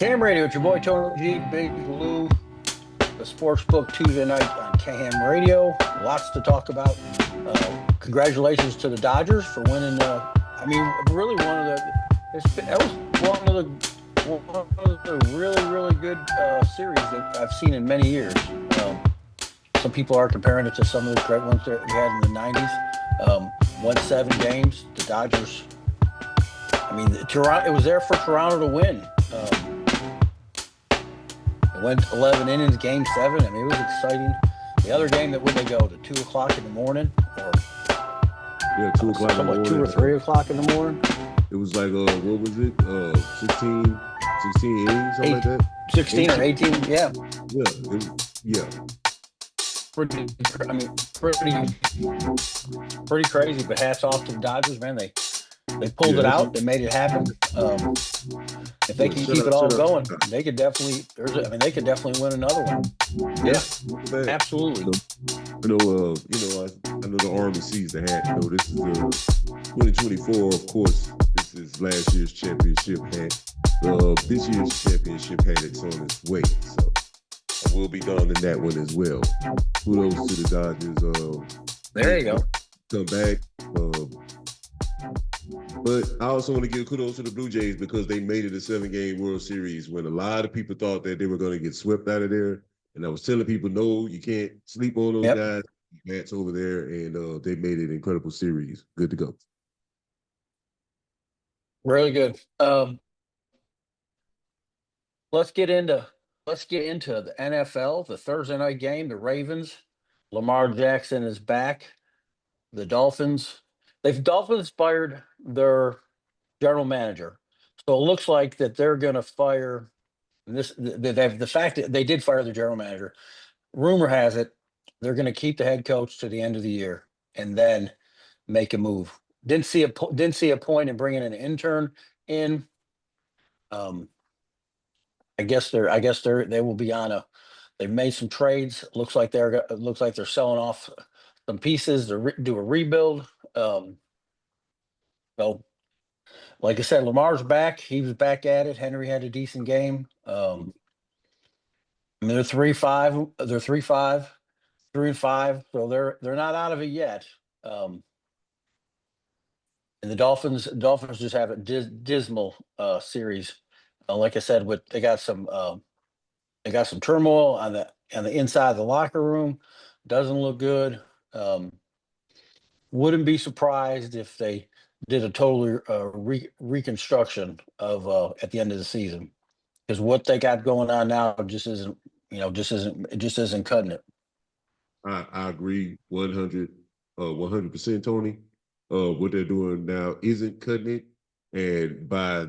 Cam Radio, it's your boy Tony G, Big Lou, the Sports Book Tuesday night on Cam Radio. Lots to talk about. Congratulations to the Dodgers for winning. Really one of the. That was one of the really good series that I've seen in many years. Some people are comparing it to some of the great ones that we had in the '90s. Won 7 games. The Dodgers. Toronto. It was there for Toronto to win. It went 11 innings, game 7. It was exciting. The other game, that would they go to 2 o'clock in the morning, or Yeah, 2 o'clock in the like morning. 2 or 3 o'clock in the morning? It was like what was it? 16 innings, something like that. 16 or 18, yeah. Yeah. Pretty, pretty crazy. But hats off to the Dodgers, man. They pulled it out. They made it happen. If they can keep it all going, they could definitely. They could definitely win another one. Yeah, absolutely. I know the Army sees the hat. This is 2024. Of course, this is last year's championship hat. This year's championship hat is on its way. So I will be donning that one as well. Kudos to the Dodgers. There you go. Come back. But I also want to give kudos to the Blue Jays because they made it a 7-game World Series when a lot of people thought that they were going to get swept out of there. And I was telling people, no, you can't sleep on those guys. Bats over there, and they made it an incredible series. Good to go. Really good. Let's get into the NFL. The Thursday night game, the Ravens. Lamar Jackson is back. The Dolphins. Dolphins fired their general manager, so it looks like that they're going to fire. The fact that they did fire the general manager. Rumor has it they're going to keep the head coach to the end of the year and then make a move. Didn't see a point in bringing an intern in. I guess they will be on a. They've made some trades. Looks like they're selling off some pieces to do a rebuild. So, like I said, Lamar's back. He was back at it. Henry had a decent game. They're 3-5. They're 3-5, 3-5. So they're not out of it yet. And the Dolphins just have a dismal series. Like I said, they got some turmoil on the inside of the locker room. Doesn't look good. Wouldn't be surprised if they did a total reconstruction of at the end of the season, because what they got going on now just isn't cutting it. I agree 100%, Tony. What they're doing now isn't cutting it, and by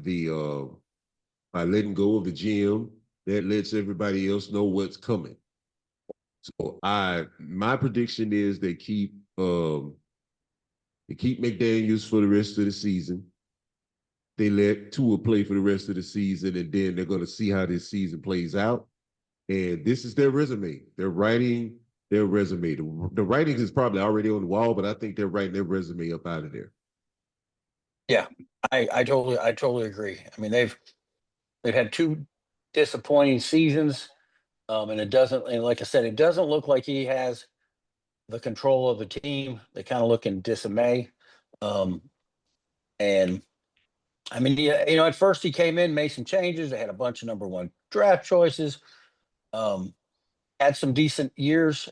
letting go of the GM, that lets everybody else know what's coming. So my prediction is they keep McDaniels for the rest of the season. They let Tua play for the rest of the season, and then they're going to see how this season plays out. And this is their resume. They're writing their resume. The writing is probably already on the wall, but I think they're writing their resume up out of there. Yeah, I totally agree. They've had 2 disappointing seasons, and like I said, it doesn't look like he has the control of the team. They kind of look in dismay. And at first he came in, made some changes. They had a bunch of number 1 draft choices. Had some decent years.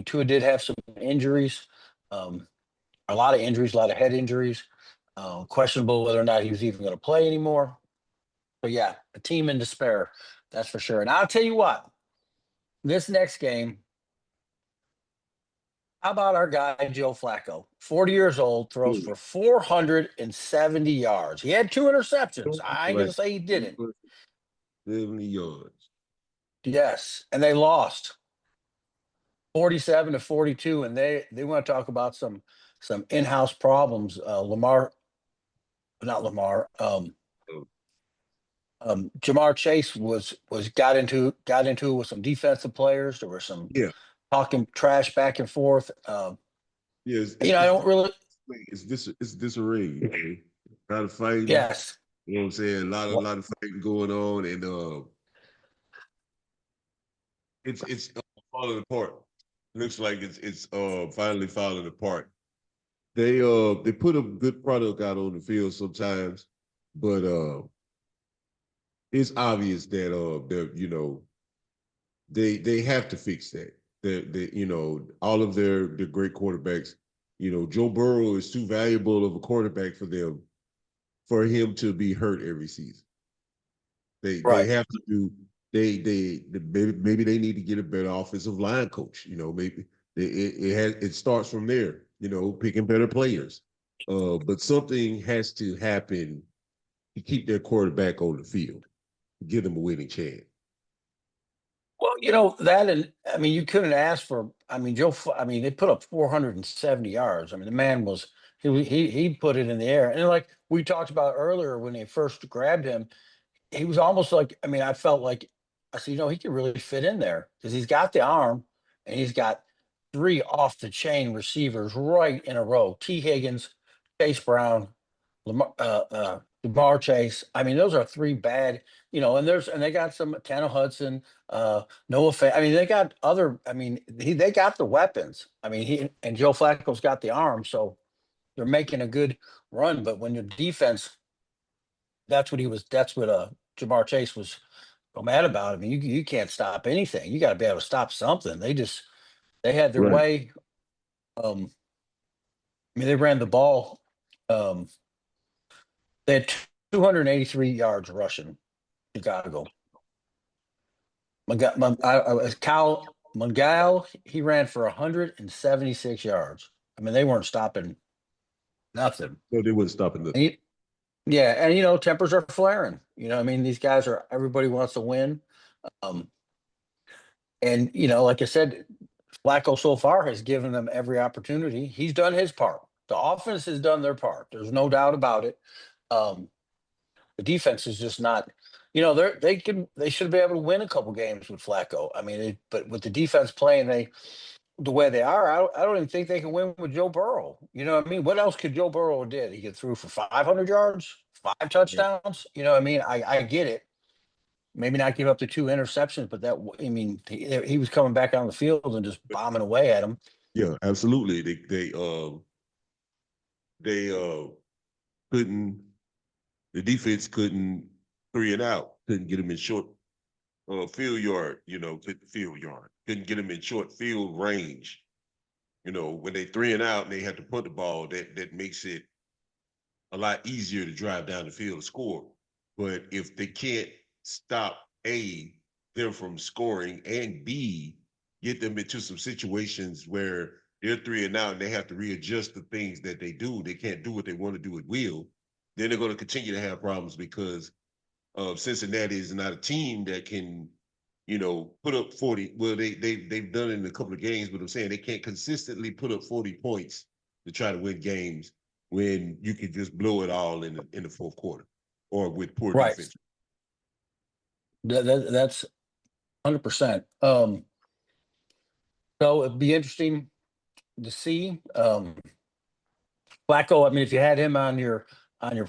Tua did have some injuries, a lot of injuries, a lot of head injuries. Questionable whether or not he was even going to play anymore. So yeah, a team in despair, that's for sure. And I'll tell you what, this next game, how about our guy Joe Flacco, 40 years old, throws for 470 yards. He had 2 interceptions. I ain't going to say he didn't. 70 yards. Yes, and they lost 47-42, and they want to talk about some in-house problems. Jamar Chase got into it with some defensive players. There were some talking trash back and forth. I don't really. It's disarray. Got to fight. Yes. You know what I'm saying? A What? lot of fighting going on, and it's falling apart. Looks like it's finally falling apart. They put a good product out on the field sometimes, but it's obvious that they're they have to fix that. They all of their great quarterbacks. Joe Burrow is too valuable of a quarterback for them for him to be hurt every season. They Right. have to do maybe they need to get a better offensive line coach. Maybe it starts from there. Picking better players. But something has to happen to keep their quarterback on the field, give them a winning chance. Well, that, and I mean, you couldn't ask for. I mean, I mean, they put up 470 yards. I mean, the man was he put it in the air, and like we talked about earlier when they first grabbed him, he was almost like. I mean, I felt like I said, he could really fit in there because he's got the arm, and he's got three off the chain receivers right in a row: T. Higgins, Chase Brown, Lamar Chase. I mean, those are three bad. And they got some Tanner Hudson. Noah I mean, they got other. I mean, they got the weapons. I mean, he and Joe Flacco's got the arm, so they're making a good run. But when your defense, that's what he was. That's what Jamar Chase was so mad about. I mean, you can't stop anything. You got to be able to stop something. They had their Right. way. I mean, they ran the ball. Um, they had 283 yards rushing. Chicago. Cal Mungal, he ran for 176 yards. I mean, they weren't stopping nothing. So they wouldn't stop in the. And yeah, and tempers are flaring. I mean, these guys are everybody wants to win. Um, and like I said, Flacco so far has given them every opportunity. He's done his part. The offense has done their part. There's no doubt about it. Um, the defense is just not. They should be able to win a couple games with Flacco. I mean, but with the defense playing the way they are, I don't even think they can win with Joe Burrow. You know what I mean? What else could Joe Burrow did? He get through for 500 yards, 5 touchdowns. You know what I mean? I get it. Maybe not give up the 2 interceptions, but I mean, he was coming back on the field and just bombing away at him. Yeah, absolutely. They couldn't. The defense couldn't three it out. Couldn't get him in short field yard. Field yard. Couldn't get him in short field range. When they three and out and they have to put the ball, that makes it a lot easier to drive down the field and score. But if they can't stop A, them from scoring, and B, get them into some situations where they're three and out and they have to readjust the things that they do, they can't do what they want to do at will, then they're going to continue to have problems because Cincinnati is not a team that can, put up 40. Well, they've done it in a couple of games, but I'm saying they can't consistently put up 40 points to try to win games when you can just blow it all in the fourth quarter or with poor Right. defense. That's 100%. So it'd be interesting to see. Flacco, I mean, if you had him on your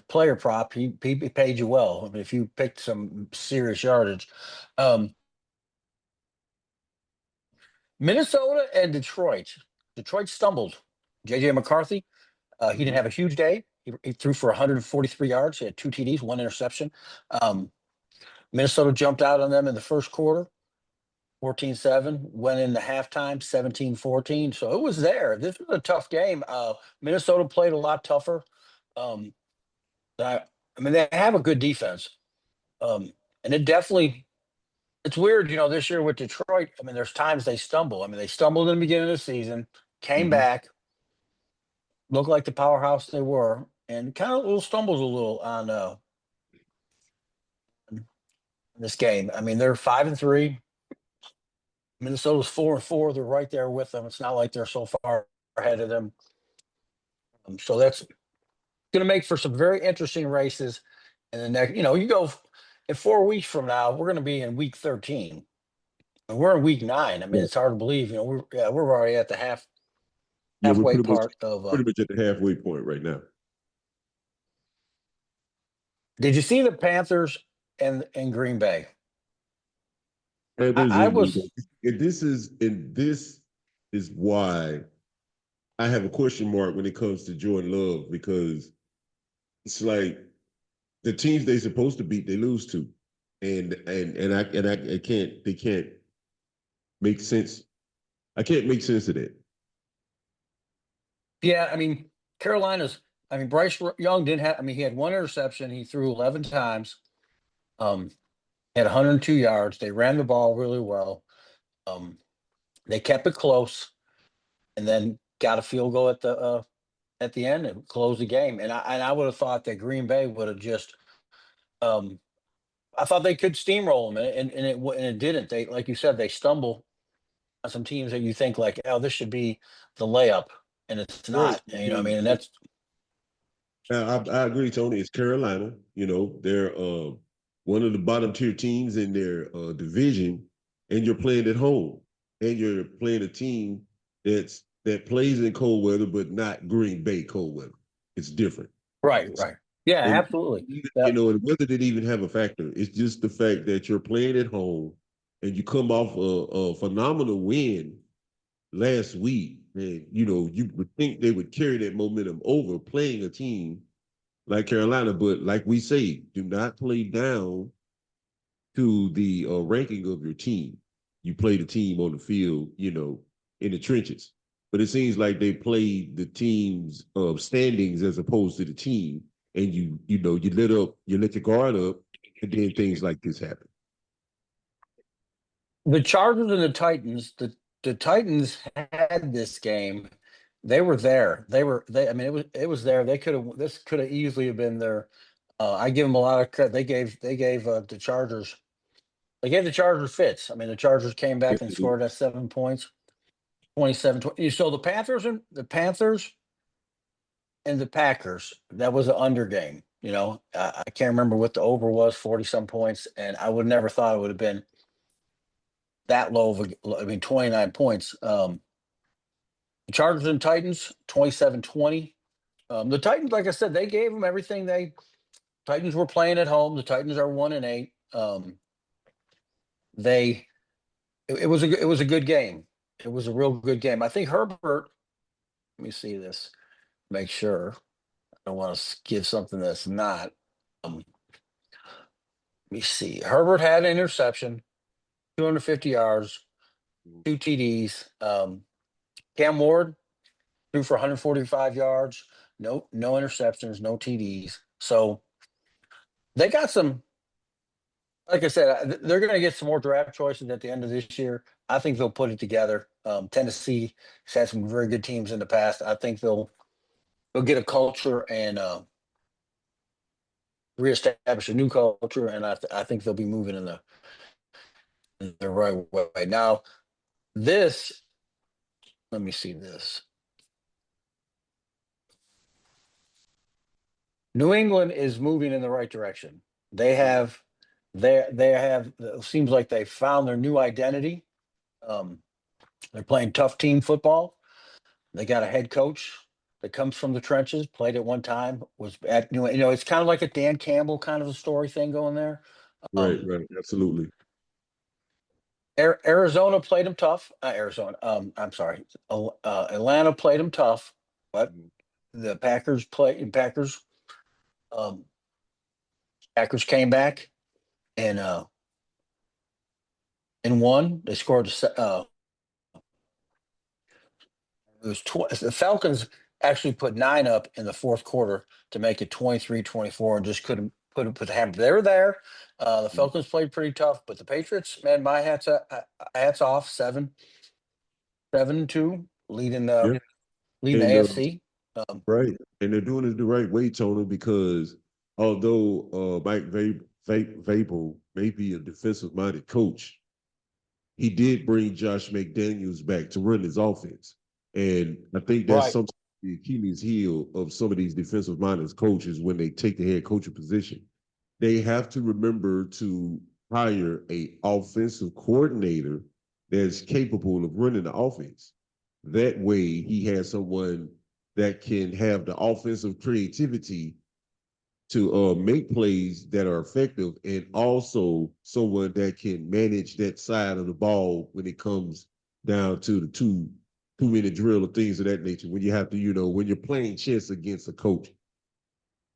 player prop, he paid you well. I mean, if you picked some serious yardage. Um, Minnesota and Detroit. Detroit stumbled. JJ McCarthy, he didn't have a huge day. He threw for 143 yards. He had 2 TDs, 1 interception. Um, Minnesota jumped out on them in the first quarter, 14-7. Went into halftime, 17-14. So it was there. This was a tough game. Minnesota played a lot tougher. Um, I mean, they have a good defense. And it's weird, this year with Detroit. I mean, there's times they stumble. I mean, they stumbled in the beginning of the season, came Mm-hmm. back, looked like the powerhouse they were, and kind of little stumbles a little on this game. I mean, they're 5-3. Minnesota's 4-4. They're right there with them. It's not like they're so far ahead of them. So that's going to make for some very interesting races. And the next, you go in 4 weeks from now, we're going to be in week 13. And we're in week 9. I mean, Yeah. it's hard to believe. We're already at the Yeah, we're halfway part of. pretty much at the halfway point right now. Did you see the Panthers and Green Bay? Panthers I and Green was Bay. And this is why I have a question mark when it comes to Jordan Love, because it's like the teams they're supposed to beat, they lose to. And I can't, they can't make sense. I can't make sense of that. Yeah, I mean Carolina's. I mean Bryce Young didn't have. I mean he had one interception. He threw 11 times. Um, had 102 yards. They ran the ball really well. Um, they kept it close, and then got a field goal at the end and closed the game. And I would have thought that Green Bay would have just. Um, I thought they could steamroll them, and it didn't. They, like you said, they stumble on some teams that you think like, oh, this should be the layup, and it's Right. not. I You know, what I mean, mean, and that's I agree, Tony. It's Carolina. They're one of the bottom tier teams in their division, and you're playing at home, and you're playing a team that plays in cold weather, but not Green Bay cold weather. It's different. right, right. Yeah, And absolutely. even, Yep. and weather didn't even have a factor. It's just the fact that you're playing at home, and you come off a phenomenal win last week, and you would think they would carry that momentum over playing a team like Carolina. But like we say, do not play down to the ranking of your team. You play the team on the field, in the trenches. But it seems like they played the team's standings as opposed to the team, and you let your guard up, and then things like this happen. The Chargers and the Titans. The Titans had this game. They were there. They. I mean, it was there. They could have. This could have easily have been their. I give them a lot of credit. They gave the Chargers. They gave the Chargers fits. I mean, the Chargers came back and scored at 7 points, 27 20. So the Panthers and the Packers, that was an under game. I can't remember what the over was, 40 some points, and I would never thought it would have been that low of I mean, 29 points. The Chargers and Titans, 27-20. The Titans, like I said, they gave them everything. Titans were playing at home. The Titans are 1-8. They it was a good game. It was a real good game. I think Herbert. Let me see this. Make sure. I don't want to give something that's not. Let me see. Herbert had an interception, 250 yards, two TDs. Cam Ward threw for 145 yards, no interceptions, no TDs. So they got some. Like I said, they're going to get some more draft choices at the end of this year. I think they'll put it together. Tennessee has had some very good teams in the past. I think they'll get a culture and reestablish a new culture, and I think they'll be moving in the right way. Now, this, let me see this. New England is moving in the right direction. They have, they have. It seems like they found their new identity. Um, they're playing tough team football. They got a head coach that comes from the trenches, played at one time, was at it's kind of like a Dan Campbell kind of a story thing going there. Right, Um, right, absolutely. Arizona played them tough. Arizona, I'm sorry, Atlanta played them tough, but the um, Packers came back and won. They scored. The Falcons actually put 9 up in the fourth quarter to make it 23-24 and just couldn't put the hammer. They were there. The Falcons played pretty tough, but the Patriots, man, my hats off. 7-2, Yeah, leading the and AFC. right, and they're doing it the right way, Tony, because although Mike Vrabel may be a defensive-minded coach, he did bring Josh McDaniels back to run his offense. And I think that's Right. something the Achilles heel of some of these defensive minded coaches when they take the head coaching position. They have to remember to hire a offensive coordinator that's capable of running the offense. That way he has someone that can have the offensive creativity to make plays that are effective, and also someone that can manage that side of the ball when it comes down to the two minute drill or things of that nature. When you have to, when you're playing chess against a coach,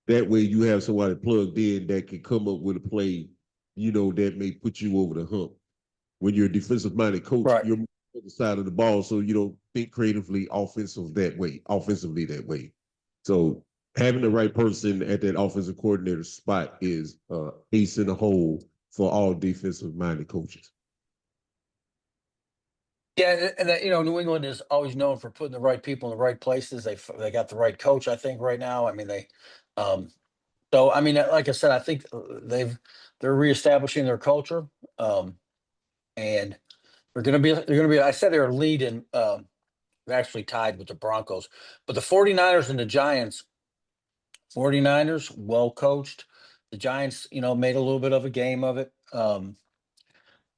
that way you have somebody plugged in that can come up with a play, that may put you over the hump. When you're a defensive minded coach, Right. you're on the side of the ball, so you don't think creatively offensively that way. So having the right person at that offensive coordinator spot is ace in the hole for all defensive minded coaches. Yeah, and that, New England is always known for putting the right people in the right places. They got the right coach, I think, right now. I mean, um, so I mean, like I said, I think they're reestablishing their culture, um, and they're gonna be. I said they're leading. They're actually tied with the Broncos, but the 49ers and the Giants. 49ers well coached. The Giants, made a little bit of a game of it.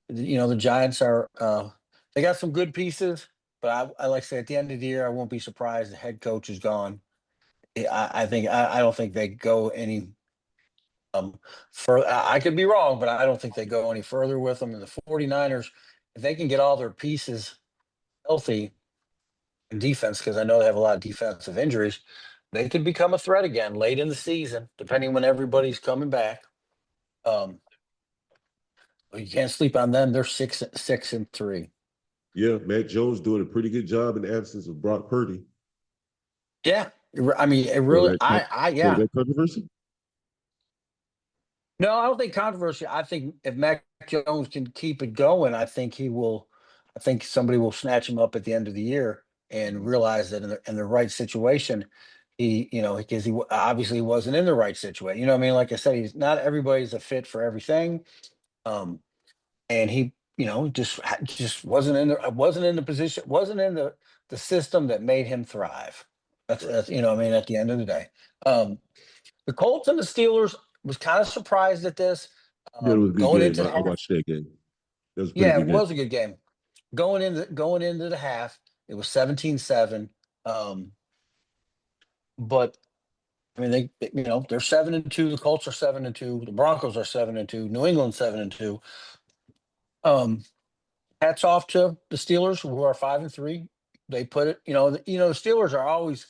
The Giants are they got some good pieces, but I like to say at the end of the year, I won't be surprised the head coach is gone. I don't think they go any further. I could be wrong, but I don't think they go any further with them. And the 49ers, if they can get all their pieces healthy in defense, because I know they have a lot of defensive injuries, they could become a threat again late in the season, depending when everybody's coming back. Um, you can't sleep on them. They're 6-3. Yeah, Matt Jones doing a pretty good job in the absence of Brock Purdy. Yeah, I mean, it So really. that so Yeah. that controversy. No, I don't think controversy. I think if Mac Jones can keep it going, I think he will. I think somebody will snatch him up at the end of the year and Mhm. realize that in the right situation, because obviously wasn't in the right situation. You know what I mean? Like I said, he's not everybody's a fit for everything. Um, and he, just wasn't in the position, wasn't in the system that made him thrive. Right. That's what I mean, at the end of the day. Um, the Colts and the Steelers was kind of surprised at this. Yeah, it was a good Going game. into I, the I half, watched that game. That was a pretty yeah, it good game. was a good game. Going into the half, it was 17-7. But I mean, they're 7-2. The Colts are 7-2. The Broncos are 7-2. New England 7-2. Um, Hats off to the Steelers who are 5-3. They put it, the Steelers are always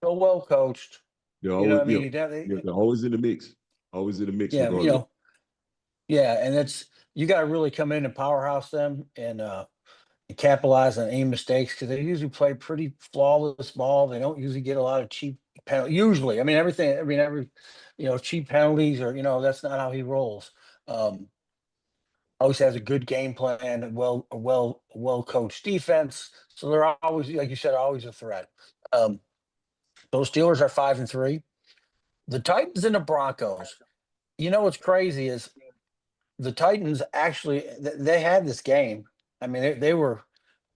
so well coached. They're You know always, what I mean? yeah, they're always in the mix. Always in the mix, Yeah, regardless. yeah, and it's you got to really come in and powerhouse them and capitalize on any mistakes because they usually play pretty flawless ball. They don't usually get a lot of cheap penalties. Usually, I mean everything. I mean cheap penalties or that's not how he rolls. Um, Always has a good game plan, and well coached defense. So they're always, like you said, always a threat. Um, those Steelers are 5-3. The Titans and the Broncos. What's crazy is the Titans actually they had this game. I mean, they were.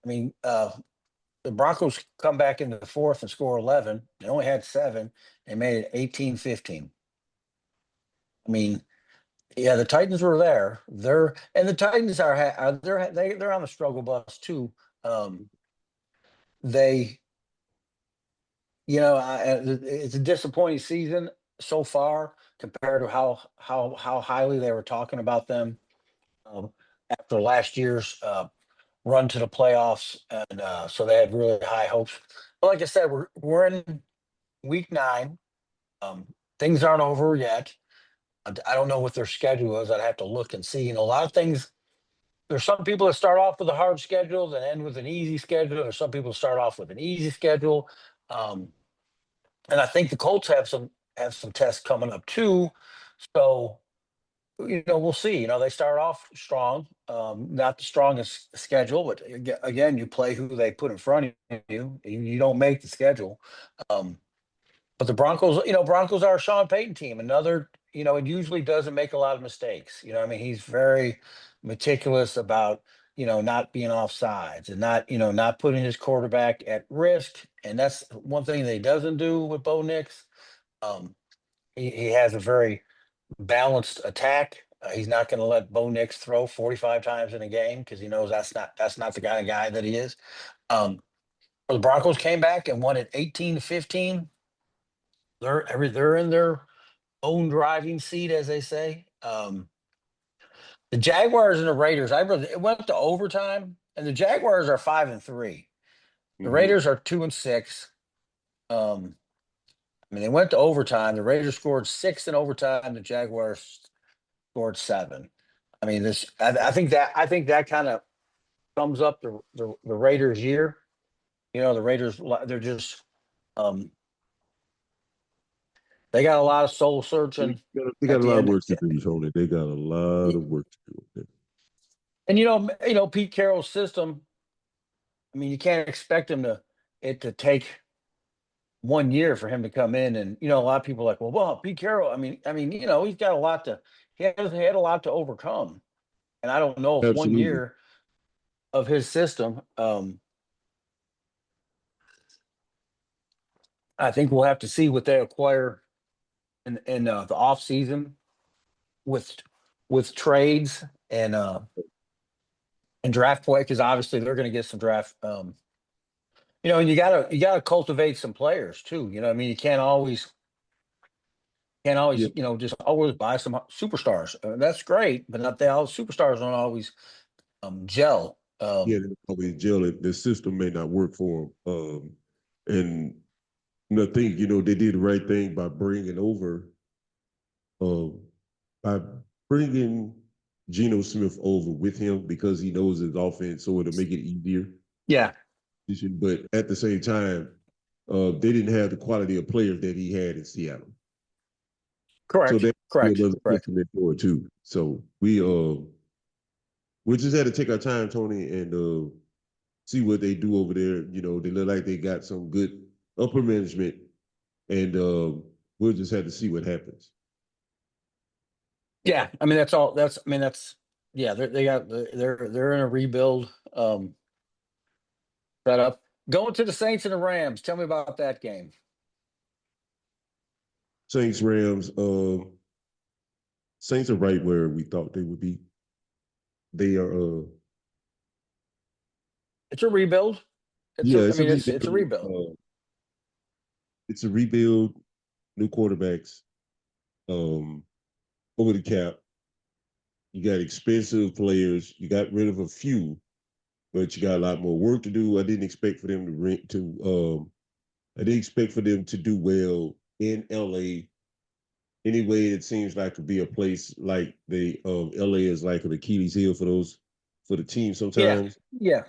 I mean, the Broncos come back in the fourth and score 11. They only had 7. They made it 18-15. I mean, yeah, the Titans were there. The Titans they're on the struggle bus too. Um, they, it's a disappointing season so far compared to how highly they were talking about them um, after last year's run to the playoffs, and so they had really high hopes. But like I said, we're in week 9. Um, Things aren't over yet. I don't know what their schedule is. I'd have to look and see. A lot of things. There's some people that start off with a hard schedule and end with an easy schedule. There's some people start off with an easy schedule. Um, and I think the Colts have some tests coming up too. So we'll see. They start off strong, not the strongest schedule, but again, you play who they put in front of you. You don't make the schedule. Um, but the Broncos, Broncos are a Sean Payton team. Another, it usually doesn't make a lot of mistakes. I mean, he's very meticulous about, not being off sides and not putting his quarterback at risk. And that's one thing that he doesn't do with Bo Nix. Um, he has a very balanced attack. He's not going to let Bo Nix throw 45 times in a game because he knows that's not the kind of guy that he is. Um, the Broncos came back and won it 18-15. they're in their own driving seat, as they say. The Jaguars and the Raiders, it went to overtime, and the Jaguars are 5-3. The Hmm. Raiders are 2-6. I mean, they went to overtime. The Raiders scored 6 in overtime. The Jaguars scored 7. I mean, I think that kind of sums up the Raiders' year. You know, the Raiders, they're just um, they got a lot of soul searching They at got a the lot of end. work to do, Tony. They got a lot of work to do. Okay. And Pete Carroll's system. I mean, you can't expect him to take 1 year for him to come in. And a lot of people are like, well, Pete Carroll. I mean, he's got a lot to. He had a lot to overcome, and I don't know if one Absolutely. year of his system. I think we'll have to see what they acquire in the off season with trades and draft play, because obviously they're going to get some draft. And you gotta cultivate some players too. I mean, you can't Yeah, always just always buy some superstars. That's great, but not they all superstars don't always gel. yeah, they probably jail it. The system may not work for them. And I think they did the right thing by bringing over, um, by bringing Geno Smith over with him because he knows his offense, so it'll make it easier. Yeah, But at the same time, they didn't have the quality of players that he had in Seattle. So correct, that's correct, another correct. testament for it too. So we just had to take our time, Tony, and see what they do over there. They look like they got some good upper management, and we'll just have to see what happens. Yeah, I mean that's all. That's yeah. They're in a rebuild setup. Going to the Saints and the Rams. Tell me about that game. Saints, Rams, Saints are right where we thought they would be. They are, It's a rebuild. yeah, I it's a mean, it's a rebuild. rebuild. It's a rebuild. New quarterbacks, um, over the cap. You got expensive players. You got rid of a few, but you got a lot more work to do. I didn't expect for them to rent to. I didn't expect for them to do well in LA. Anyway, it seems like to be a place like the LA is like an Achilles heel for the team Yeah, sometimes, yeah,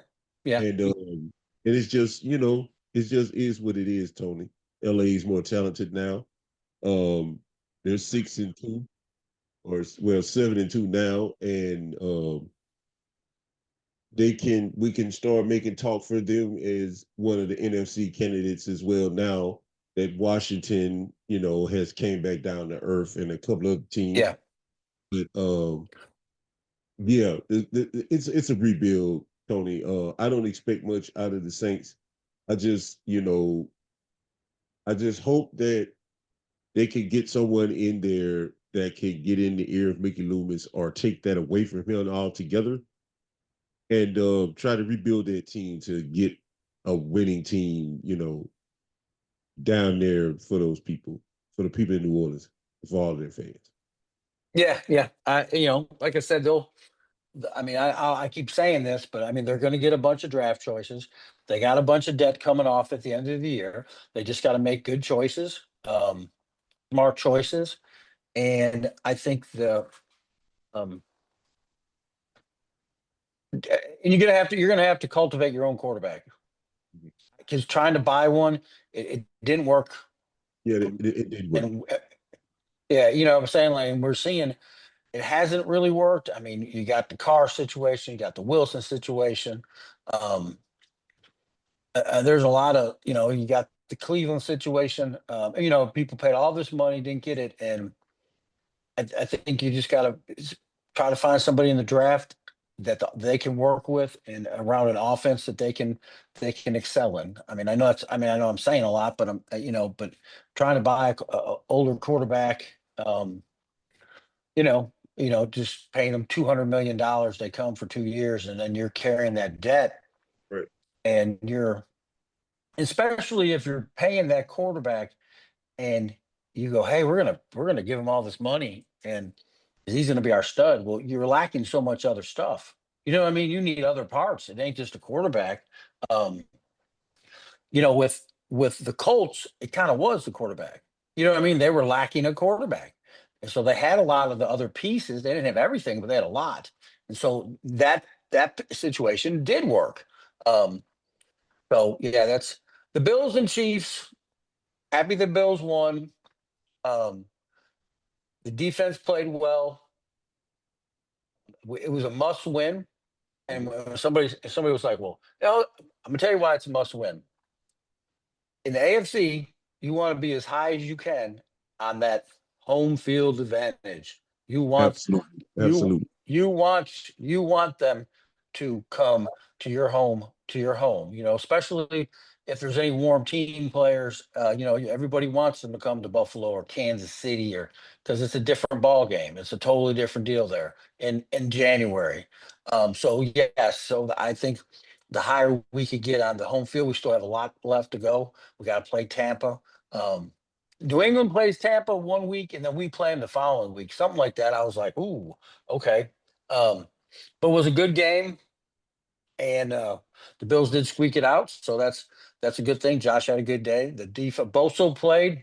yeah, and it's just it just is what it is. Tony, LA is more talented now. They're 6-2, or well 7-2 now, and we can start making talk for them as one of the NFC candidates as well now that Washington, has came back down to earth and a couple of teams. yeah, But yeah, it's a rebuild, Tony. I don't expect much out of the Saints. I just, I just hope that they can get someone in there that can get in the ear of Mickey Loomis or take that away from him altogether and try to rebuild their team to get a winning team, down there for those people, for the people in New Orleans, for all their fans. yeah, yeah. Like I said, they'll. I mean, I keep saying this, but I mean, they're going to get a bunch of draft choices. They got a bunch of debt coming off at the end of the year. They just got to make good choices, smart choices, and I think um, and you're gonna have to cultivate your own quarterback, because trying to buy one, it didn't work. Yeah, it did work. And yeah, what I'm saying, like, we're seeing it hasn't really worked. I mean, you got the Carr situation, you got the Wilson situation. Um, there's a lot of, you got the Cleveland situation. People paid all this money, didn't get it, and I think you just got to try to find somebody in the draft that they can work with and around an offense that they can excel in. I mean, I know I'm saying a lot, but but trying to buy a older quarterback, just paying them $200 million, they come for 2 years, and then you're carrying that debt, Right. and especially if you're paying that quarterback, and you go, hey, we're gonna give him all this money, and he's gonna be our stud. Well, you're lacking so much other stuff. You know what I mean? You need other parts. It ain't just a quarterback. Um, with the Colts, it kind of was the quarterback. You know what I mean? They were lacking a quarterback. And so they had a lot of the other pieces. They didn't have everything, but they had a lot. And so situation did work. Um, so yeah, that's the Bills and Chiefs. Happy the Bills won. Um, the defense played well. It was a must win. And when somebody was like, "Well, I'm gonna tell you why it's a must win." In the AFC, you want to be as high as you can on that home field advantage. You want Absolutely. you Absolutely. you want them to come to your home. Especially if there's any warm team players. Everybody wants them to come to Buffalo or Kansas City, or because it's a different ball game. It's a totally different deal there in January. So yes, so I think the higher we could get on the home field, we still have a lot left to go. We got to play Tampa. Um, New England plays Tampa one week, and then we play them the following week, something like that. I was like, "Ooh, okay." Um, but it was a good game, and the Bills did squeak it out, so that's a good thing. Josh had a good day. The defense, Bosa played.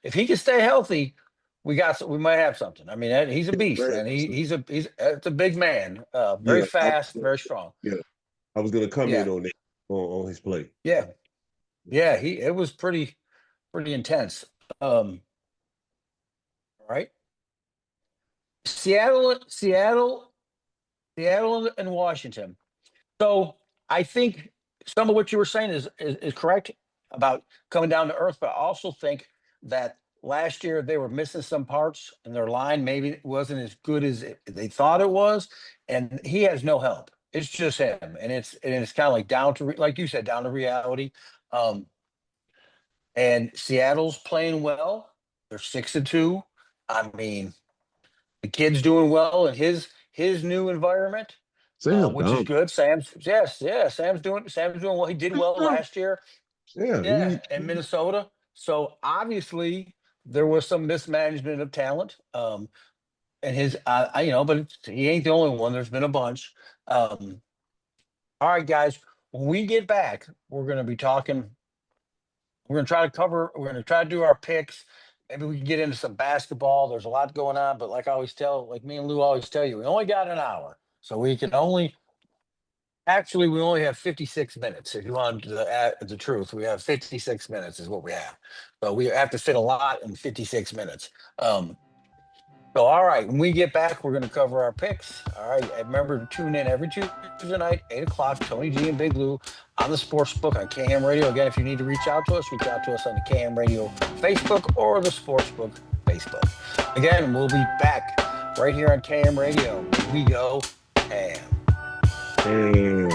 If he can stay healthy, we might have something. I mean, he's a beast, Very man. much so. It's a big man, very Yeah. fast, very strong. Yeah. I was gonna come in Yeah, on that on his play. yeah, yeah. It was pretty intense. Um, right. Seattle, Seattle, Seattle, and Washington. So I think some of what you were saying is correct about coming down to earth, but I also think that last year they were missing some parts, and their line maybe wasn't as good as they thought it was, and he has no help. It's just him, and it's kind of like like you said, down to reality. Um, and Seattle's playing well. They're 6-2. I mean, the kid's doing well in his new environment, Sam which is Donald. good. Sam's doing well. He did well last year. Yeah, Yeah, in Minnesota. So obviously there was some mismanagement of talent. And but he ain't the only one. There's been a bunch. All right, guys. When we get back, we're going to be talking. We're going to try to cover. We're going to try to do our picks. Maybe we can get into some basketball. There's a lot going on, but like me and Lou always tell you, we only got an hour, so we can only. Actually, we only have 56 minutes. If you want the truth, we have 56 minutes is what we have. So we have to fit a lot in 56 minutes. So, all right, when we get back, we're going to cover our picks. All right, and remember to tune in every Tuesday night, 8 o'clock, Tony G and Big Lou on the Sports Book on KM Radio. Again, if you need to reach out to us on the KM Radio Facebook or the Sports Book Facebook. Again, we'll be back right here on KM Radio. We go ham. Damn.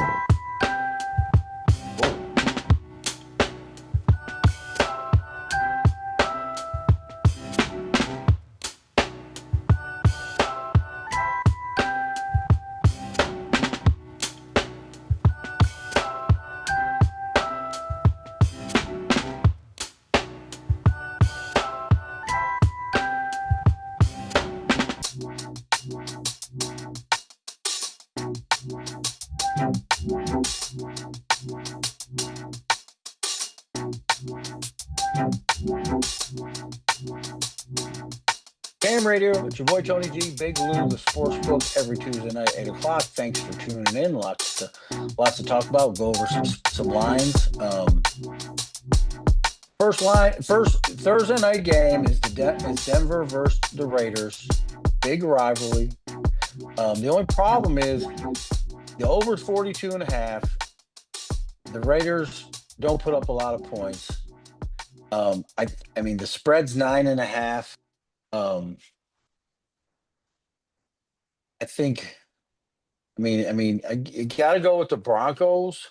KM Radio, it's your boy Tony G, Big Lou, the Sports Book, every Tuesday night, 8 o'clock. Thanks for tuning in. Lots to talk about. We'll go over some lines. First Thursday night game is is Denver versus the Raiders. Big rivalry. The only problem is the over 42.5. The Raiders don't put up a lot of points. I mean the spread's 9.5. I think. You got to go with the Broncos.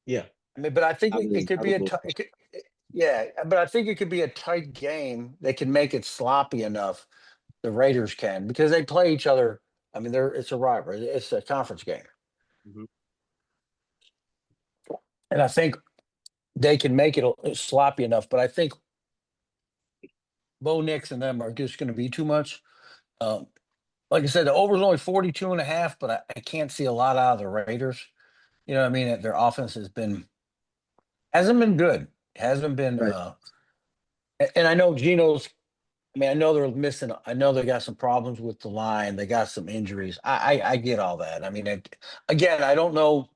Yeah. But I think I it would could I be would a go yeah. But I think it could be a tight game. They can make it sloppy enough. The Raiders can because they play each other. I mean, it's a rivalry. It's a conference game, Mhm. and I think they can make it sloppy enough. But I think Bo Nix and them are just going to be too much. Um, like I said, the over's only 42.5, but I can't see a lot out of the Raiders. You know what I mean? Their offense hasn't been good. Hasn't been Right. and I know Geno's I mean, I know they're missing. I know they got some problems with the line. They got some injuries. I get all that. I mean, again, I don't know.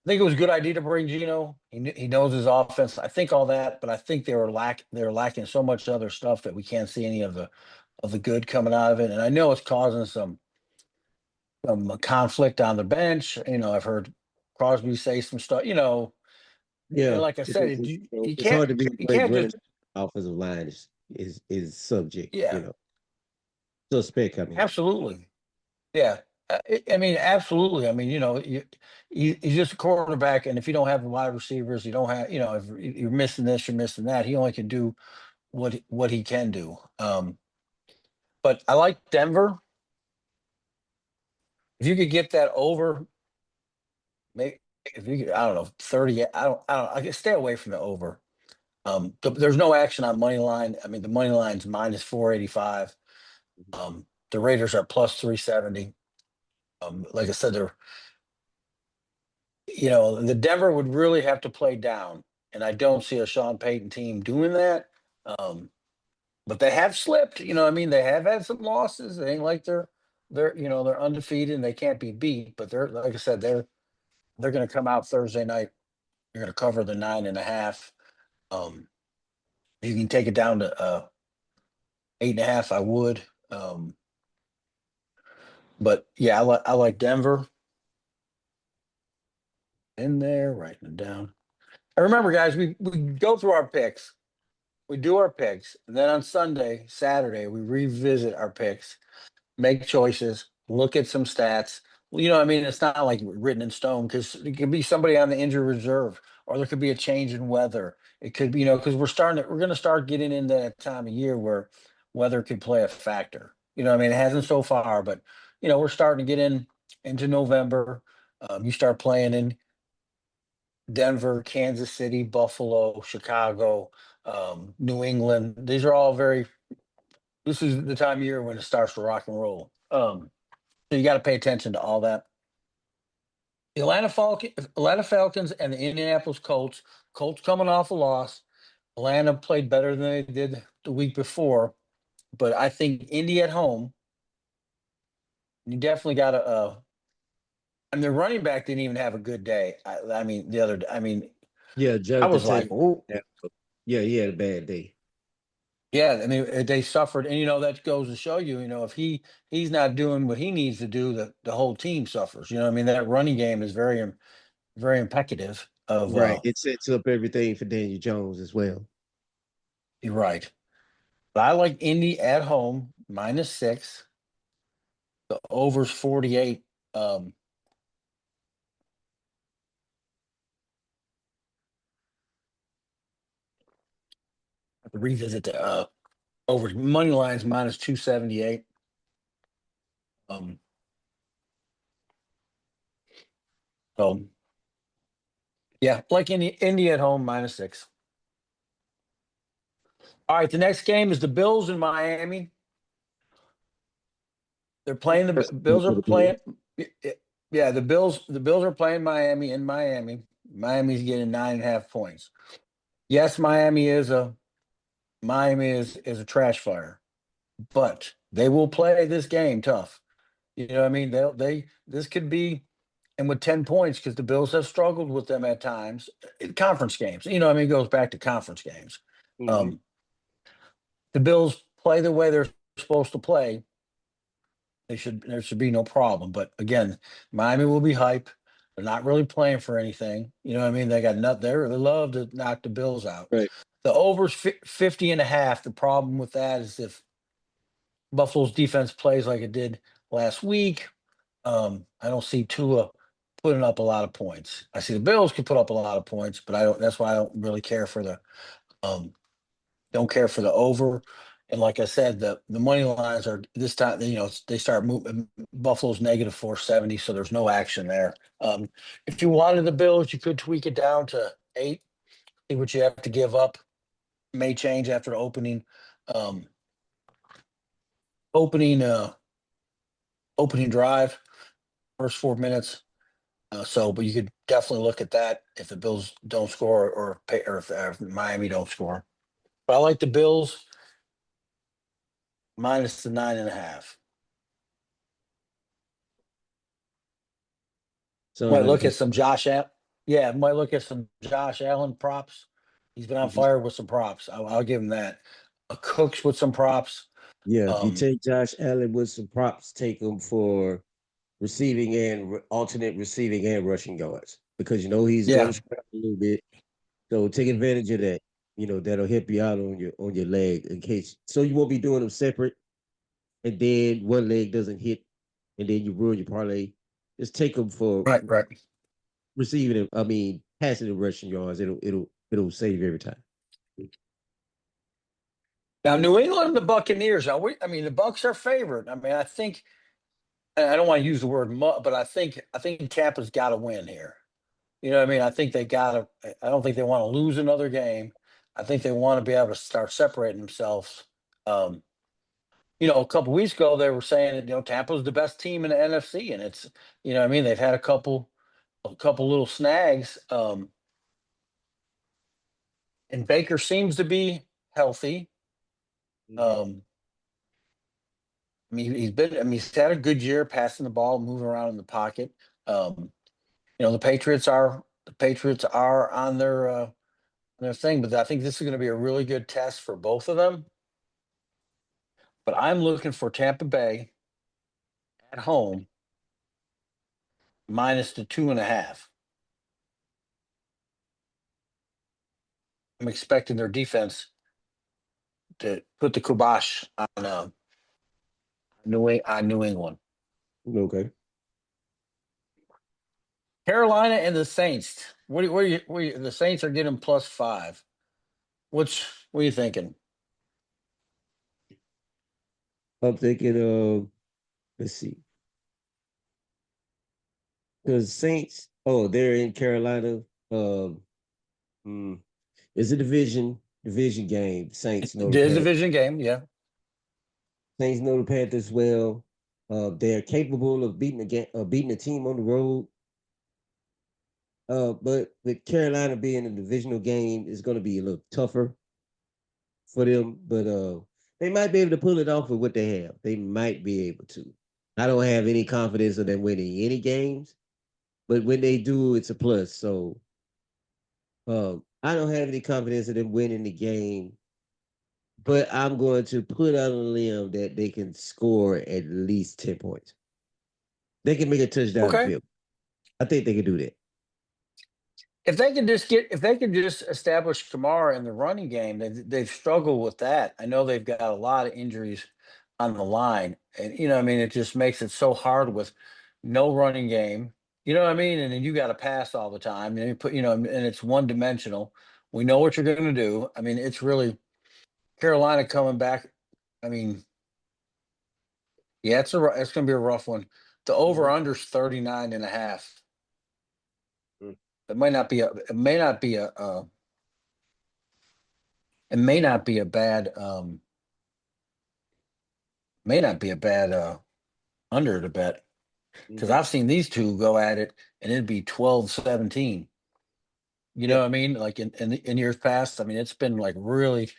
I think it was a good idea to bring Geno. He knows his offense. I think all that, but I think they're lacking so much other stuff that we can't see any of the good coming out of it. And I know it's causing some conflict on the bench. You know, I've heard Crosby say some stuff. You know, and Yeah, like I said, you it's can't hard to be a you great can't running just offensive line is subject, yeah, suspect. I mean, absolutely. Yeah. I mean, absolutely. I mean, he's just a quarterback, and if you don't have the wide receivers, you don't have, if you're missing this, you're missing that. He only can do what he can do. But I like Denver. If you could get that over, maybe if you could, I don't know, 30. I don't. I guess stay away from the over. There's no action on money line. I mean, the money line's minus 485. The Raiders are plus 370. Like I said, the Denver would really have to play down, and I don't see a Sean Payton team doing that. Um, but they have slipped. I mean, they have had some losses. It ain't like they're undefeated and they can't be beat. But they're like I said, they're going to come out Thursday night. They're going to cover the 9.5. Um, you can take it down to 8.5. I would. Um, but yeah, I like Denver in there, writing it down. And remember, guys, we go through our picks. We do our picks, and then on Saturday, we revisit our picks, make choices, look at some stats. Well, I mean, it's not like written in stone because it could be somebody on the injury reserve, or there could be a change in weather. It could be, because we're going to start getting into that time of year where weather could play a factor. I mean, it hasn't so far, but we're starting to get into November. You start playing in Denver, Kansas City, Buffalo, Chicago, New England. These are all this is the time of year when it starts to rock and roll. So you got to pay attention to all that. The Atlanta Falcons and the Indianapolis Colts. Colts coming off a loss. Atlanta played better than they did the week before, but I think Indy at home. You definitely got to. And their running back didn't even have a good day. I mean, the other. I mean, yeah, I Jonathan was Taylor. like, "Ooh." Yeah, he had a bad day. Yeah, I mean, they suffered, and that goes to show you, if he's not doing what he needs to do, the whole team suffers. I mean, that running game is very impecative. Of Right. It sets up everything for Daniel Jones as well. You're right, but I like Indy at home -6. The over's 48. I have to revisit the over money lines -278. Um, so yeah, like Indy at home -6. All right, the next game is the Bills in Miami. They're playing That's Bills are playing. Yeah, the Bills are playing Miami in Miami. Miami's getting 9.5 points. Yes, Miami is a trash fire, but they will play this game tough. You know what I mean? This could be, and with 10 points, because the Bills have struggled with them at times in conference games. You know what I mean? It goes back to conference games. mm-hmm. Um, the Bills play the way they're supposed to play. There should be no problem. But again, Miami will be hype. They're not really playing for anything. You know what I mean? They got nothing there. They love to knock the Bills out. Right. The over's 50.5. The problem with that is if Buffalo's defense plays like it did last week, I don't see Tua putting up a lot of points. I see the Bills could put up a lot of points, but I don't. That's why I don't really care for um, don't care for the over. And like I said, the money lines are this time. They start moving. Buffalo's -470, so there's no action there. If you wanted the Bills, you could tweak it down to 8. See what you have to give up. May change after the opening. um, opening opening drive, first 4 minutes. But you could definitely look at that if the Bills don't score or if Miami don't score. But I like the Bills minus the 9.5. Sounds Might like a look good. at some Josh Allen. Yeah, might look at some Josh Allen props. He's been on Mhm. fire with some props. I'll give him that. Cooks with some props. Yeah, if you Um, take Josh Allen with some props, take him for receiving and alternate receiving and rushing yards because he's going yeah, to scramble a little bit. So take advantage of that. That'll help you out on your leg in case. So you won't be doing them separate, and then one leg doesn't hit, and then you ruin your parlay. Just take them for right, right. receiving it. I mean, passing and rushing yards. It'll save every time. Now, New England and the Buccaneers. I mean, the Bucks are favored. I mean, I think I don't want to use the word but I think Tampa's got to win here. You know what I mean? I think they got to. I don't think they want to lose another game. I think they want to be able to start separating themselves. Um, a couple weeks ago they were saying that Tampa's the best team in the NFC, and it's what I mean, they've had a couple little snags. And Baker seems to be healthy. Mm-hmm. Um, I mean, he's had a good year passing the ball, moving around in the pocket. Um, the Patriots are on their thing, but I think this is going to be a really good test for both of them. But I'm looking for Tampa Bay at home minus the 2.5. I'm expecting their defense to put the kibosh on New England. Okay. Carolina and the Saints. The Saints are getting +5. What are you thinking? I'm thinking let's see. Because Saints, oh, they're in Carolina. Um, mm, it's a division game. Saints know the It is a Panthers. division game, yeah. Saints know the Panthers well. They're capable of beating a team on the road. But with Carolina being a divisional game, it's going to be a little tougher for them. But they might be able to pull it off with what they have. They might be able to. I don't have any confidence of them winning any games, but when they do, it's a plus. So I don't have any confidence in them winning the game, but I'm going to put out on a limb that they can score at least 10 points. They can make a touchdown Okay. field. I think they can do that. If they can just establish Kamara in the running game, they've struggled with that. I know they've got a lot of injuries on the line, and I mean, it just makes it so hard with no running game. You know what I mean? And then you got to pass all the time, and and it's one dimensional. We know what you're going to do. I mean, it's really Carolina coming back. I mean, yeah, it's going to be a rough one. The over Mhm. under's 39.5. Mm. It may not be a bad may not be a bad under to bet, because Mhm. I've seen these two go at it and it'd be 12-17. You know Yeah. what I mean? Like in years past, I mean, it's been like really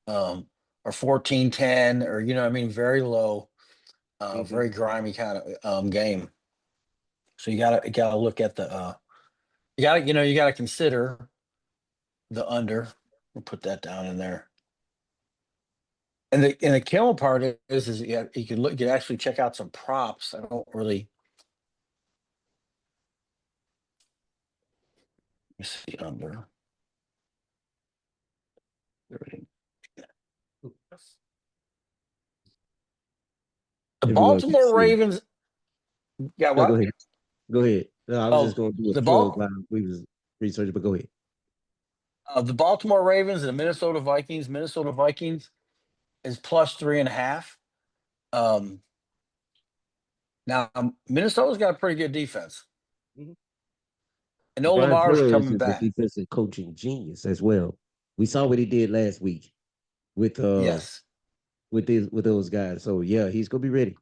um or 14-10, or what I mean, very low, Mhm. very grimy kind of game. So you gotta look at the you gotta consider the under. We'll put that down in there. And the kill part is you can look, you can actually check out some props. I don't really, let me see under. The If we're gonna Baltimore consider. Ravens. Yeah, No, go what? ahead. Go ahead. No, I was just Oh, gonna do a the plug ball. while we was researching, but go ahead. The Baltimore Ravens and the Minnesota Vikings. Minnesota Vikings is +3.5. Um, Now Minnesota's got a pretty good defense. Mhm. I know Brian Lamar's Flores coming is a back. defensive coaching genius as well. We saw what he did last week with Yes. with those guys. So yeah, he's gonna be ready.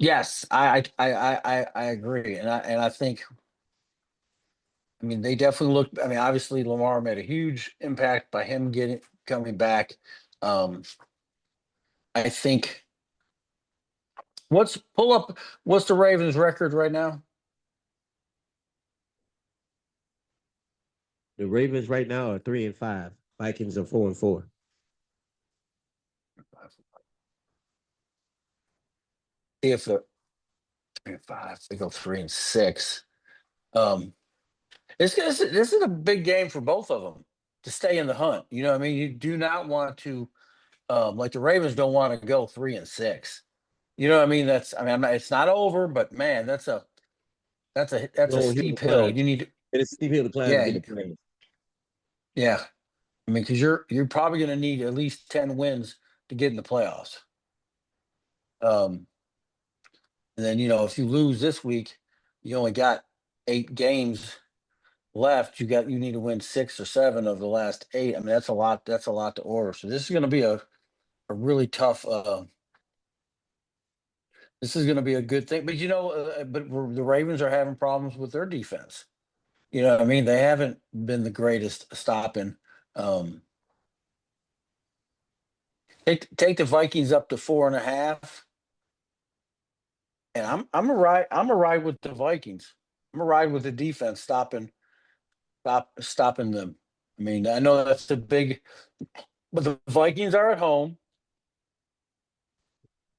Yes, I agree, and I think, I mean, they definitely look. I mean, obviously Lamar made a huge impact by him getting coming back. Um, I think what's pull up what's the Ravens record right now? The Ravens right now are 3-5. Vikings are 4-4. See if they're 3-5. They go 3-6. Um, this is a big game for both of them to stay in the hunt. You know what I mean? You do not want to, like the Ravens don't want to go 3-6. You know what I mean? That's, I mean, it's not over, but man, that's a Long hill to steep hill. climb. You need to, And it's a steep hill to climb to yeah, get the playoffs. yeah. I mean, because you're probably going to need at least 10 wins to get in the playoffs. Um, and then if you lose this week, you only got 8 games left. You need to win 6 or 7 of the last 8. I mean, that's a lot. That's a lot to order. So this is going to be a really tough. This is going to be a good thing. But the Ravens are having problems with their defense. You know what I mean? They haven't been the greatest stopping. Um, take the Vikings up to 4.5, and I'm a ride with the Vikings. I'm a ride with the defense stopping them. I mean, I know that's a big, but the Vikings are at home.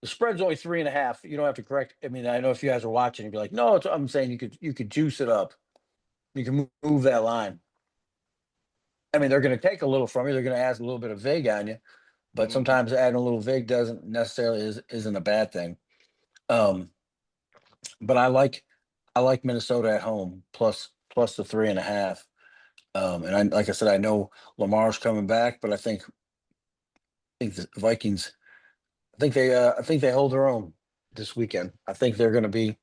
The spread's only 3.5. You don't have to correct. I mean, I know if you guys are watching, you'd be like, no, I'm saying you could juice it up. You can move that line. I mean, they're going to take a little from you. They're going to add a little bit of vig on you, but Mhm. sometimes adding a little vig doesn't necessarily isn't a bad thing. Um, but I like Minnesota at home plus the 3.5. And like I said, I know Lamar's coming back, but I think the Vikings. I think they hold their own this weekend. I think they're gonna be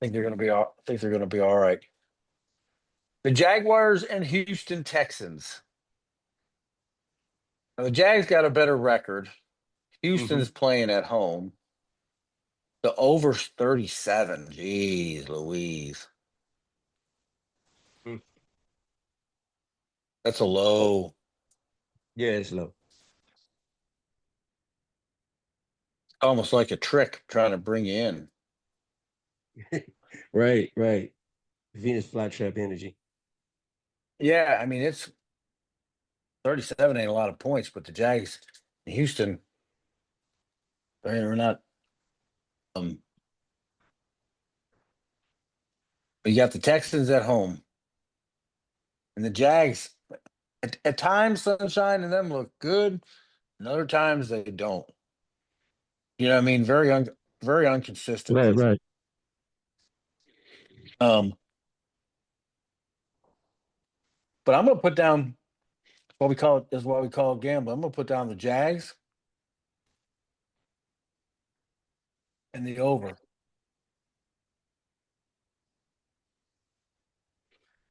all right. The Jaguars and Houston Texans. Now, the Jags got a better record. Mhm. Houston's playing at home. The over's 37. Jeez Louise. Mhm. That's a low. Yeah, it's low. Almost like a trick trying to bring you in. Right, right. Venus flytrap energy. Yeah, I mean it's 37 ain't a lot of points, but the Jags in Houston, they're not. Um, but you got the Texans at home, and the Jags at times Sunshine and them look good, and other times they don't. You know what I mean? Very inconsistent. Right, right. Um, but I'm gonna put down what we call it is what we call gambling. I'm gonna put down the Jags and the over.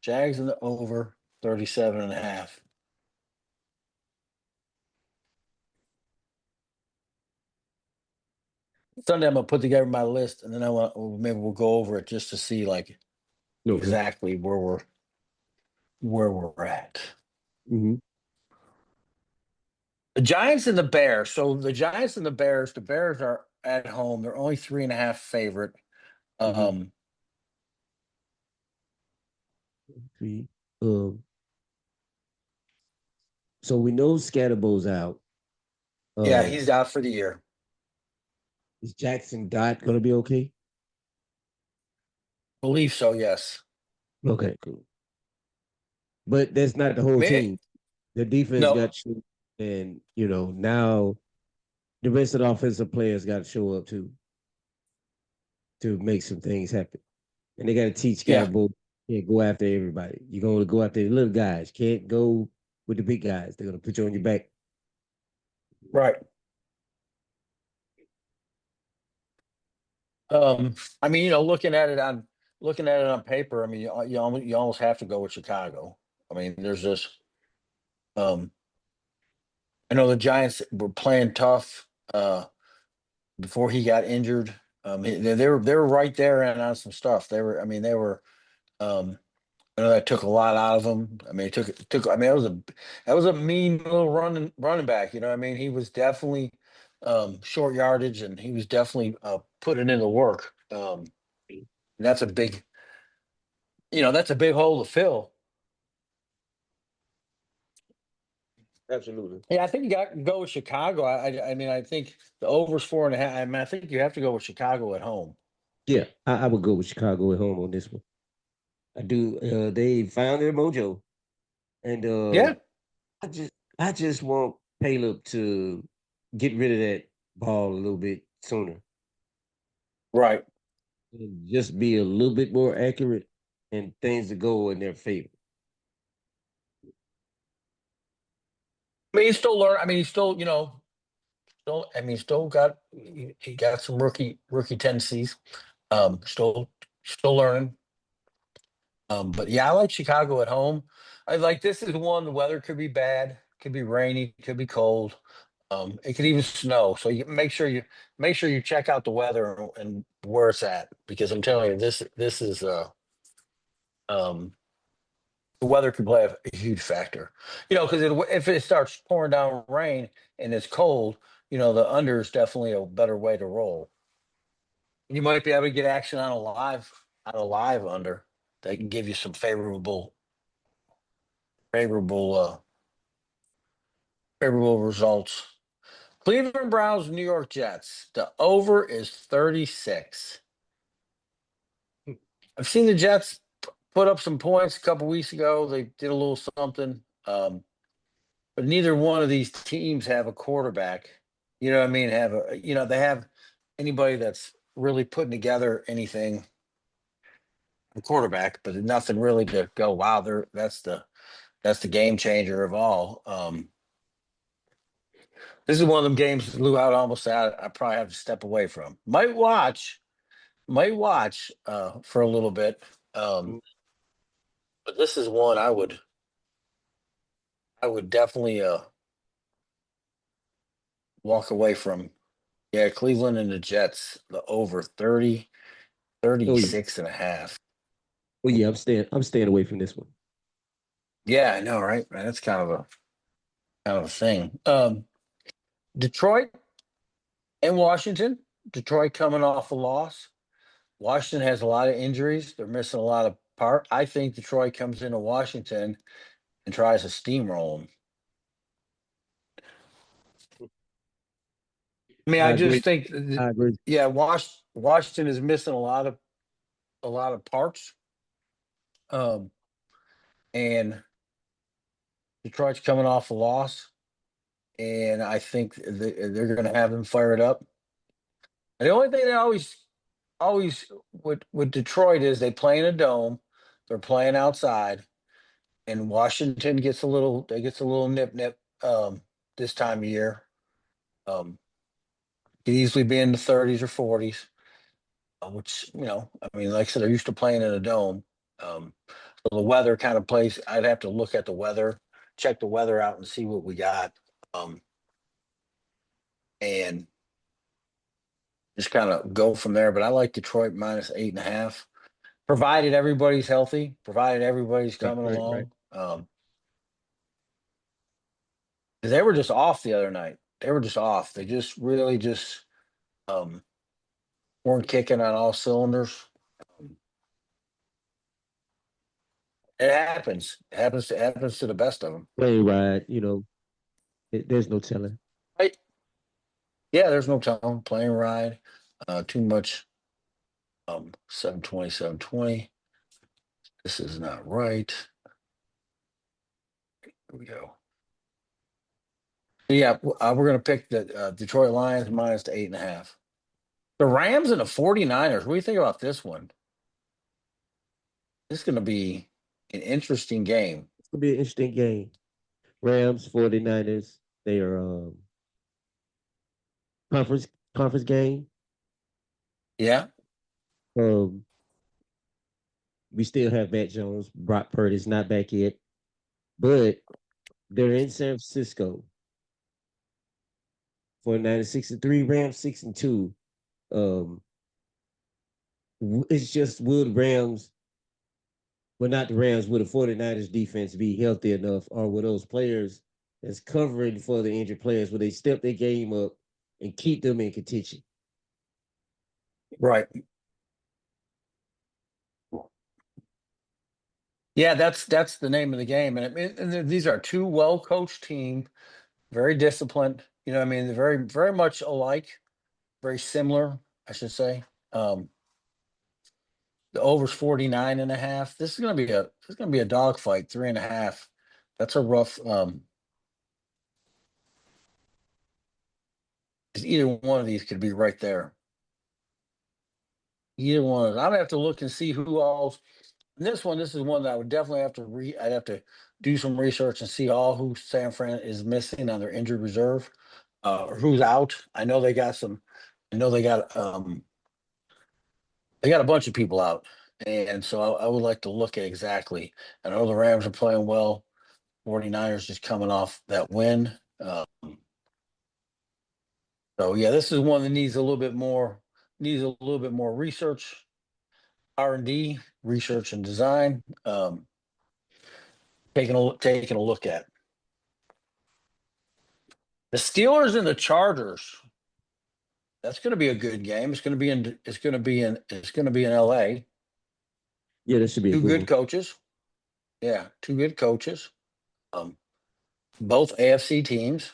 Jags and the over 37.5. Sunday I'm gonna put together my list, and then maybe we'll go over it just to see like Okay. exactly where we're at. Hmm. The Giants and the Bears. So the Giants and the Bears are at home. They're only 3.5 favorite. Hmm. Um, See. Um, so we know Scatterbo's out. yeah, Um, he's out for the year. is Jackson Dot gonna be okay? Believe so, yes. Okay, cool. But that's not the whole I mean, team. The defense no, got shoot, and now the rest of the offensive players got to show up too to make some things happen. And they got to teach yeah, Scatterbo can't go after everybody. You're going to go after the little guys. Can't go with the big guys. They're going to put you on your back. right. I mean, looking at it on paper, I mean, you almost have to go with Chicago. I mean, there's this. Um, I know the Giants were playing tough before he got injured. They were right there and on some stuff. They were. I mean, they were. I know that took a lot out of him. I mean, it took. I mean, that was a mean little running back. You know, what I mean, he was definitely short yardage, and he was definitely putting in the work. That's a big, that's a big hole to fill. Absolutely. Yeah, I think you got to go with Chicago. I mean, I think the over's 4.5. I mean, I think you have to go with Chicago at home. Yeah, I would go with Chicago at home on this one. I do. They found their mojo, and Yeah, I just want Caleb to get rid of that ball a little bit sooner right. and just be a little bit more accurate, and things to go in their favor. I mean, he's still learning. I mean, he's still, still. I mean, still got he got some rookie tendencies. Still learning. But yeah, I like Chicago at home. I like this is one. The weather could be bad, could be rainy, could be cold. It could even snow. So you make sure you check out the weather and where it's at because I'm telling you this is um the weather could play a huge factor. Because if it starts pouring down rain and it's cold, the under is definitely a better way to roll. You might be able to get action on a live under that can give you some favorable favorable results. Cleveland Browns, New York Jets. The over is 36. I've seen the Jets put up some points a couple weeks ago. They did a little something, but neither one of these teams have a quarterback. You know what I mean? They have anybody that's really putting together anything, a quarterback, but nothing really to go. Wow, that's the game changer of all. This is one of them games that Lou out almost out. I probably have to step away from. Might watch for a little bit. Um, but this is one I would definitely walk away from. Yeah, Cleveland and the Jets, the over 30, Oh yeah, 36 and a half. oh yeah. I'm staying away from this one. Yeah, I know, right? Man, that's kind of a thing. Detroit and Washington. Detroit coming off a loss. Washington has a lot of injuries. They're missing a lot of part. I think Detroit comes into Washington and tries to steamroll them. I mean, I I agree. just think, I agree. yeah, Washington is missing a lot of parts, um, and Detroit's coming off a loss, and I think they're going to have them fired up. And the only thing that always with Detroit is they play in a dome, they're playing outside, and Washington gets a little nip this time of year. Could easily be in the 30s or 40s. Which I mean, like I said, they're used to playing in a dome. So the weather kind of plays. I'd have to look at the weather, check the weather out, and see what we got, um, and just kind of go from there. But I like Detroit minus 8.5, provided everybody's healthy, provided everybody's Right, coming right, right. along. 'Cause they were just off the other night. They were just off. They just really just um, weren't kicking on all cylinders. Um, It happens. It happens to the best of them. Plane ride. There's no telling. Right. Yeah, there's no telling. Plane ride, too much. 720, 720. This is not right. Here we go. Yeah, we're going to pick the Detroit Lions minus the 8.5. The Rams and the 49ers. What do you think about this one? This is going to be an interesting game. It's gonna be an interesting game. Rams, 49ers. They are conference game. Yeah. Um, we still have Matt Jones. Brock Purdy's not back yet, but they're in San Francisco. 49ers 6-3, Rams 6-2. Um, it's just will the Rams, well, not the Rams, will the 49ers defense be healthy enough, or will those players that's covering for the injured players, will they step their game up and keep them in contention? Right. Yeah, that's the name of the game, and these are two well-coached teams, very disciplined. You know, what I mean, they're very much alike, very similar, I should say. The over's 49.5. This is gonna be a dogfight, 3.5. That's a rough. 'Cause either one of these could be right there. Either one. I'm gonna have to look and see who all. This is one that I would definitely have to read. I'd have to do some research and see all who San Fran is missing on their injured reserve, or who's out. I know they got some. I know they got a bunch of people out, and so I would like to look at exactly. I know the Rams are playing well. 49ers just coming off that win. So yeah, this is one that needs a little bit more research, R&D, research and design. Taking a look at the Steelers and the Chargers. That's going to be a good game. It's going to be in. It's going to be in. It's going to be in L.A. Yeah, that should be a Two good good one. coaches. Yeah, two good coaches. Um, both AFC teams.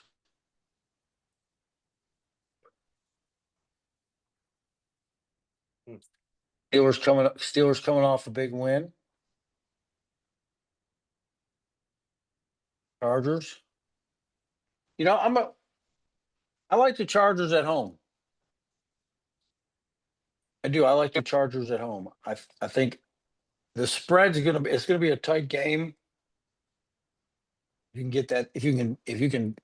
Steelers coming off a big win. Chargers. You know, I like the Chargers at home. I do. I like the Chargers at home. I think the spread's it's gonna be a tight game. You can get that if you can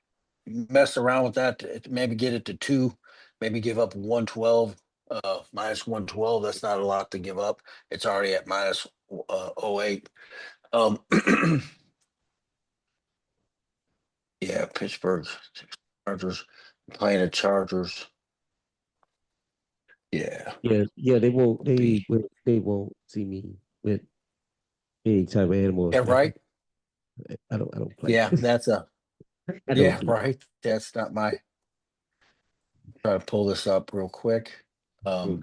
mess around with that, maybe get it to 2, maybe give up 112, minus 112. That's not a lot to give up. It's already at minus '08. Um, yeah, Pittsburgh Chargers playing the Chargers. Yeah, Yeah, they won't. be They won't see me with any type of animals. yeah, right. I don't play. Yeah, that's a I don't yeah, do. right. That's not my. Try to pull this up real quick. Um, Okay.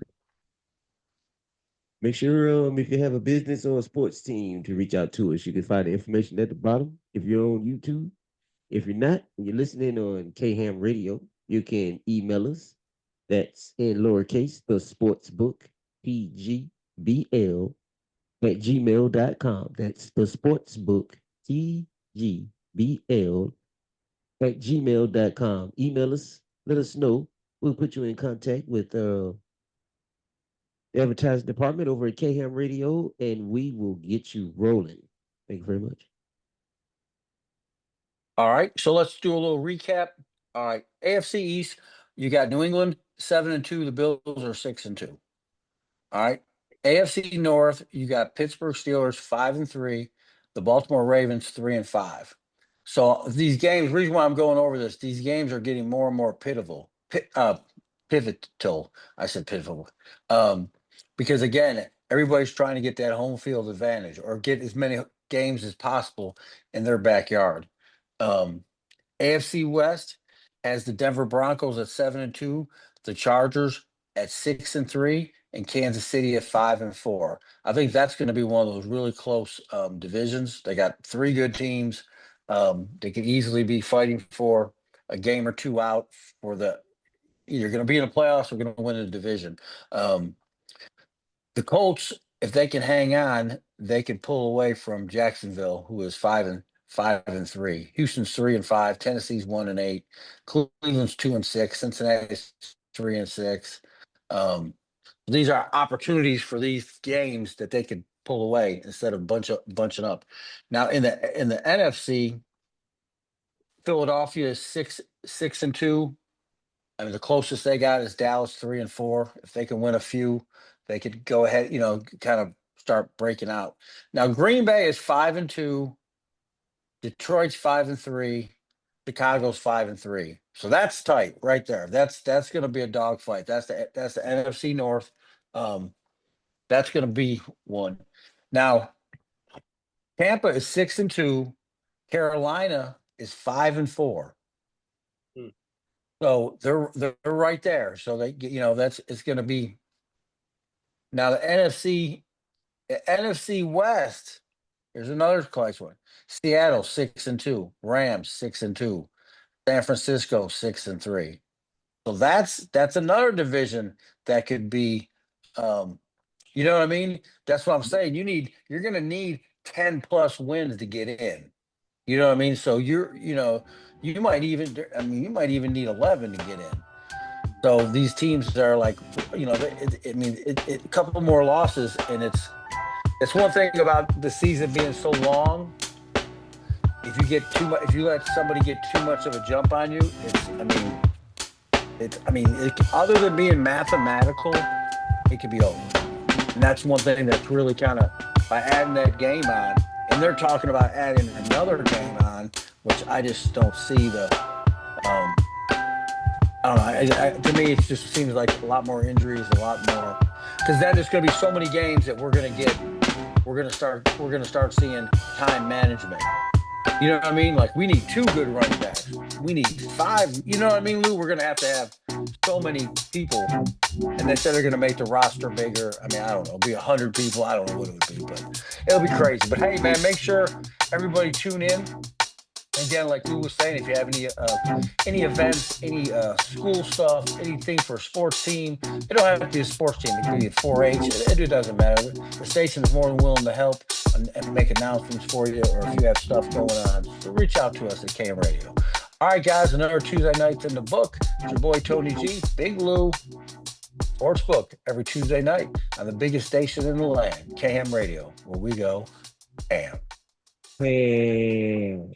Make sure if you have a business or a sports team to reach out to us. You can find the information at the bottom if you're on YouTube. If you're not, and you're listening on KHAM Radio, you can email us. That's in lowercase, the sportsbook, PGBL at gmail.com. That's the sportsbook, TGBL at gmail.com. Email us, let us know. We'll put you in contact with the advertising department over at KHAM Radio, and we will get you rolling. Thank you very much. all right, so let's do a little recap. All right, AFC East, you got New England 7-2. The Bills are 6-2. All right, AFC North, you got Pittsburgh Steelers 5-3. The Baltimore Ravens 3-5. So these games, reason why I'm going over this, these games are getting more and more pivotal. I said pivotal, because again, everybody's trying to get that home field advantage or get as many games as possible in their backyard. Um, AFC West has the Denver Broncos at 7-2, the Chargers at 6-3, and Kansas City at 5-4. I think that's going to be one of those really close divisions. They got three good teams. They could easily be fighting for a game or two out for the either going to be in the playoffs or going to win the division. Um, the Colts, if they can hang on, they can pull away from Jacksonville, who is 5-3. Houston's 3-5. Tennessee's 1-8. Cleveland's 2-6. Cincinnati's 3-6. Um, these are opportunities for these games that they could pull away instead of bunching up. Now in the NFC, Philadelphia is 6-2. I mean, the closest they got is Dallas 3-4. If they can win a few, they could go ahead, kind of start breaking out. Now, Green Bay is 5-2. Detroit's 5-3. Chicago's 5-3. So that's tight right there. That's going to be a dogfight. That's the NFC North. That's going to be one. Now, Tampa is 6-2. Carolina is 5-4. Hmm. So they're right there. So it's going to be now the NFC West. Here's another close one. Seattle 6-2. Rams 6-2. San Francisco 6-3. So that's another division that could be, you know what I mean? That's what I'm saying. You're going to need 10 plus wins to get in. You know what I mean? So you might even need 11 to get in. So these teams are like, a couple more losses, and it's one thing about the season being so long. If you let somebody get too much of a jump on you, other than being mathematical, it could be over. And that's one thing that's really kind of, by adding that game on, and they're talking about adding another game on, which I just don't see the. I don't know. To me, it just seems like a lot more injuries, a lot more, because then there's going to be so many games that we're going to start seeing time management. You know what I mean? Like, we need 2 good running backs. We need 5. You know what I mean, Lou? We're going to have so many people. And they said they're going to make the roster bigger. I mean, I don't know. It'll be 100 people. I don't know what it would be, but it'll be crazy. But hey, man, make sure everybody tune in. Again, like Lou was saying, if you have any events, any school stuff, anything for a sports team, it don't have to be a sports team. It could be a 4-H. It doesn't matter. The station is more than willing to help and make announcements for you, or if you have stuff going on, so reach out to us at KM Radio. All right, guys, another Tuesday night in the book. It's your boy Tony G, Big Lou, Sportsbook, every Tuesday night on the biggest station in the land, KM Radio, where we go, ham. Man.